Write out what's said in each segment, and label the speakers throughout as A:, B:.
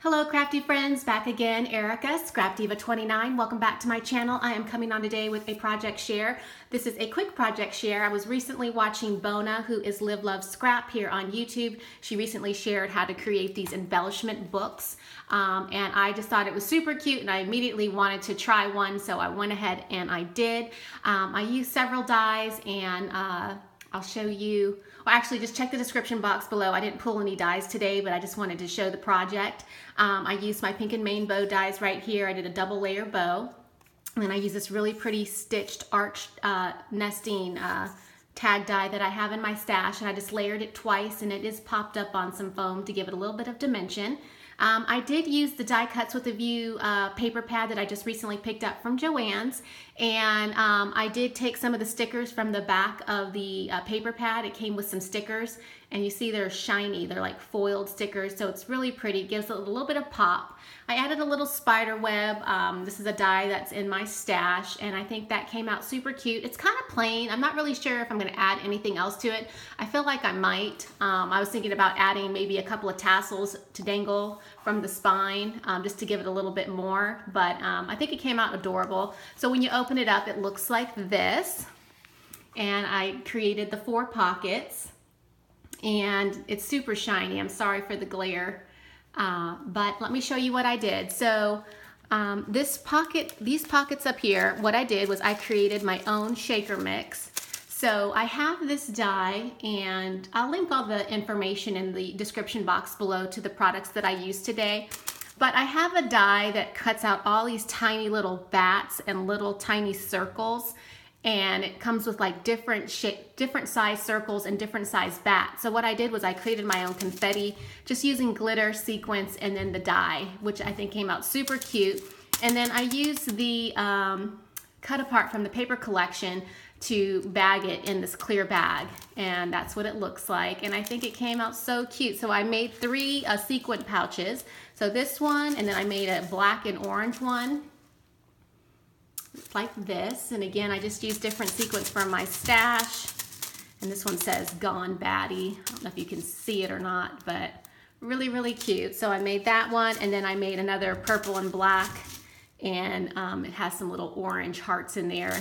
A: Hello crafty friends, back again, Erica, Scrapdiva29. Welcome back to my channel. I am coming on today with a project share. This is a quick project share. I was recently watching Bona, who is Live Love Scrap here on YouTube. She recently shared how to create these embellishment books. And I just thought it was super cute and I immediately wanted to try one, so I went ahead and I did. I used several dies and I'll show you. Well, actually, just check the description box below. I didn't pull any dies today, but I just wanted to show the project. I used my pink and main bow dies right here. I did a double layer bow. And then I used this really pretty stitched arch nesting tag die that I have in my stash. And I just layered it twice and it is popped up on some foam to give it a little bit of dimension. I did use the Die Cuts with a View paper pad that I just recently picked up from Joann's, and I did take some of the stickers from the back of the paper pad. It came with some stickers, and you see they're shiny. They're like foiled stickers, so it's really pretty. It gives it a little bit of pop. I added a little spider web. This is a die that's in my stash, and I think that came out super cute. It's kind of plain. I'm not really sure if I'm going to add anything else to it. I feel like I might. I was thinking about adding maybe a couple of tassels to dangle from the spine just to give it a little bit more, but I think it came out adorable. So when you open it up, it looks like this, and I created the 4 pockets, and it's super shiny. I'm sorry for the glare. But let me show you what I did. So these pockets up here, what I did was I created my own shaker mix. So I have this die, and I'll link all the information in the description box below to the products that I used today. But I have a die that cuts out all these tiny little bats and little tiny circles, and it comes with like different size circles and different size bats. So what I did was I created my own confetti just using glitter, sequins, and then the die, which I think came out super cute. And then I used the cut apart from the paper collection to bag it in this clear bag, and that's what it looks like, and I think it came out so cute. So I made 3 sequin pouches. So this one, and then I made a black and orange one like this, and again I just used different sequins from my stash, and this one says Gone Baddie. I don't know if you can see it or not, but really cute. So I made that one, and then I made another purple and black, and it has some little orange hearts in there,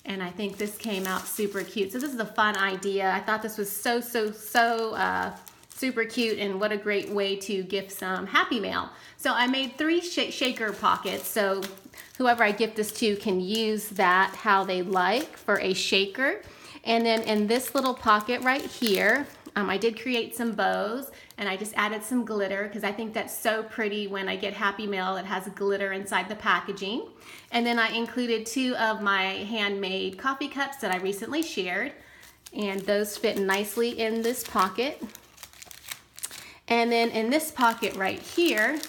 A: and I think this came out super cute. So this is a fun idea. I thought this was so super cute, and what a great way to gift some Happy Mail. So I made 3 shaker pockets, so whoever I gift this to can use that how they like for a shaker. And then in this little pocket right here, I did create some bows, and I just added some glitter because I think that's so pretty when I get Happy Mail that has glitter inside the packaging. And then I included 2 of my handmade coffee cups that I recently shared, and those fit nicely in this pocket. And then in this pocket right here,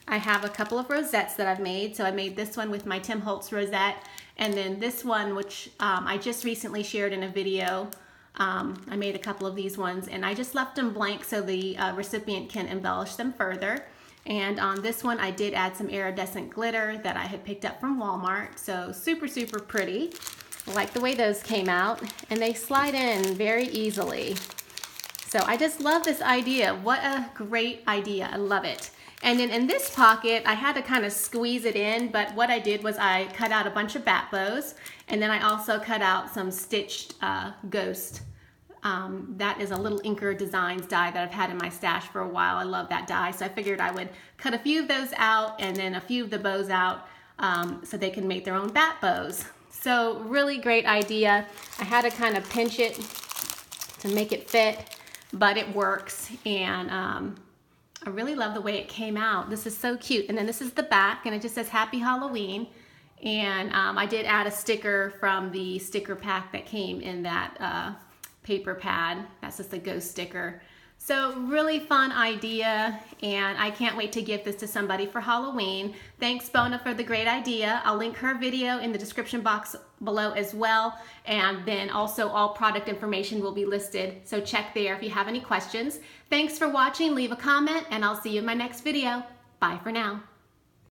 A: I have a couple of rosettes that I've made. So I made this one with my Tim Holtz rosette, and then this one, which I just recently shared in a video. I made a couple of these ones, and I just left them blank so the recipient can embellish them further. And on this one, I did add some iridescent glitter that I had picked up from Walmart. So super pretty. I like the way those came out, and they slide in very easily. So I just love this idea. What a great idea. I love it. And then in this pocket, I had to kind of squeeze it in, but what I did was I cut out a bunch of bat bows, and then I also cut out some stitched ghost. That is a Little Inker Designs die that I've had in my stash for a while. I love that die, so I figured I would cut a few of those out and then a few of the bows out so they can make their own bat bows. So really great idea. I had to kind of pinch it to make it fit, but it works, and I really love the way it came out. This is so cute. And then this is the back, and it just says Happy Halloween. And I did add a sticker from the sticker pack that came in that paper pad. That's just a ghost sticker. So really fun idea, and I can't wait to give this to somebody for Halloween. Thanks Bona for the great idea. I'll link her video in the description box below as well, and then also all product information will be listed, so check there if you have any questions. Thanks for watching. Leave a comment, and I'll see you in my next video. Bye for now.